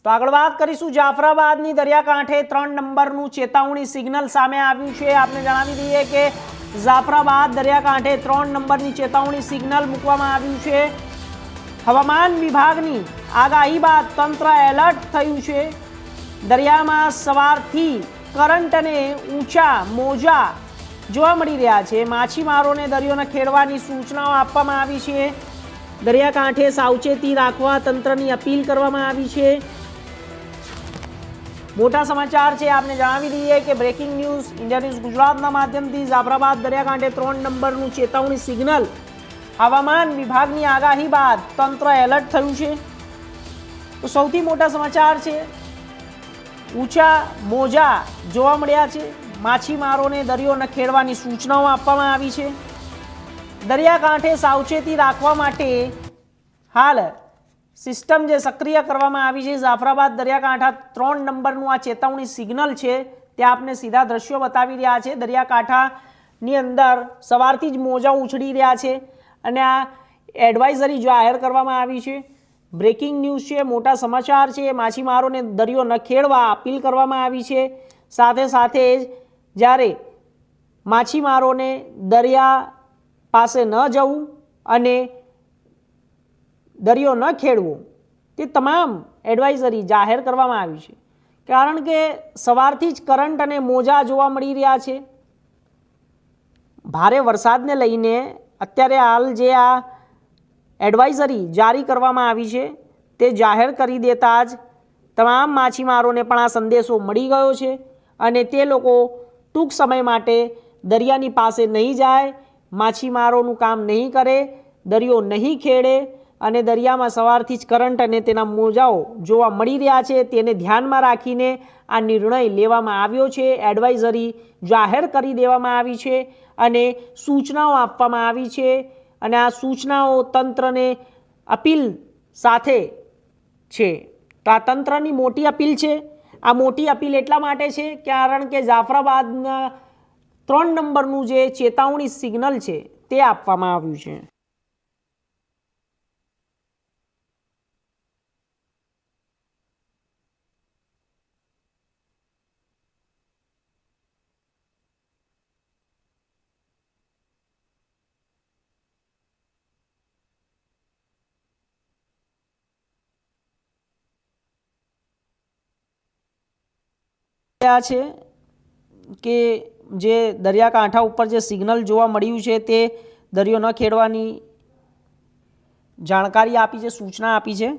તો આગળ વાત કરીશું જાફરાબાદની દરિયાકાંઠે 3 નંબરનું ચેતવણી સિગ્નલ સામે આવ્યું છે। આપને જણાવી દઈએ કે જાફરાબાદ દરિયાકાંઠે 3 નંબરની ચેતવણી સિગ્નલ મૂકવામાં આવ્યું છે। હવામાન વિભાગની આગાહી બાદ તંત્ર એલર્ટ થયું છે। દરિયામાં સવારથી કરંટ અને ઊંચા મોજા જોવા મળી રહ્યા છે। માછીમારોને દરિયો ન ખેડવાની સૂચનાઓ આપવામાં આવી છે। દરિયાકાંઠે સાવચેતી રાખવા તંત્રની અપીલ કરવામાં આવી છે। મોટા સમાચાર છે, આપને જણાવી દઈએ કે બ્રેકિંગ ન્યૂઝ ઇન્ડિયા ન્યૂઝ ગુજરાતના માધ્યમથી જાફરાબાદ દરિયાકાંઠે 3 નંબરનું ચેતવણી સિગ્નલ હવામાન વિભાગની આગાહી બાદ તંત્ર એલર્ટ થયું છે। તો સૌથી મોટા સમાચાર છે, ઊંચા મોજા જોવા મળ્યા છે। માછીમારોને દરિયો ન ખેડવાની સૂચનાઓ આપવામાં આવી છે। દરિયાકાંઠે સાવચેતી રાખવા માટે હાલ સિસ્ટમ જે સક્રિય કરવામાં આવી છે। જાફરાબાદ દરિયાકાંઠા 3 નંબરનું આ ચેતવણી સિગ્નલ છે, તે આપને સીધા દ્રશ્યો બતાવી રહ્યા છે। દરિયાકાંઠાની અંદર સવારથી જ મોજા ઉછળી રહ્યા છે અને આ એડવાઇઝરી જાહેર કરવામાં આવી છે। બ્રેકિંગ ન્યૂઝ છે, મોટા સમાચાર છે। માછીમારોને દરિયો ન ખેડવા અપીલ કરવામાં આવી છે। સાથે સાથે જ જ્યારે માછીમારોને દરિયા પાસે ન જવું અને દરિયો ન ખેડવો તે તમામ એડવાઇઝરી જાહેર કરવામાં આવી છે। કારણ કે સવારથી જ કરંટ અને મોજા જોવા મળી રહ્યા છે। ભારે વરસાદને લઈને અત્યારે હાલ જે આ એડવાઇઝરી જારી કરવામાં આવી છે તે જાહેર કરી દેતા જ તમામ માછીમારોને પણ આ સંદેશો મળી ગયો છે અને તે લોકો ટૂંક સમય માટે દરિયાની પાસે નહીં જાય, માછીમારોનું કામ નહીં કરે, દરિયો નહીં ખેડે અને દરિયામાં સવારથી જ કરંટ અને તેના મોજાઓ જોવા મળી રહ્યા છે। તેને ધ્યાનમાં રાખીને આ નિર્ણય લેવામાં આવ્યો છે। એડવાઇઝરી જાહેર કરી દેવામાં આવી છે અને સૂચનાઓ આપવામાં આવી છે અને આ સૂચનાઓ તંત્રને અપીલ સાથે છે। તો આ તંત્રની મોટી અપીલ છે। આ મોટી અપીલ એટલા માટે છે કારણ કે જાફરાબાદના 3 નંબરનું જે ચેતવણી સિગ્નલ છે તે આપવામાં આવ્યું છે। છે કે જે દરિયાકાંઠા ઉપર જે સિગ્નલ જોવા મળ્યું છે તે દરિયો ન ખેડવાની જાણકારી આપી છે, સૂચના આપી છે।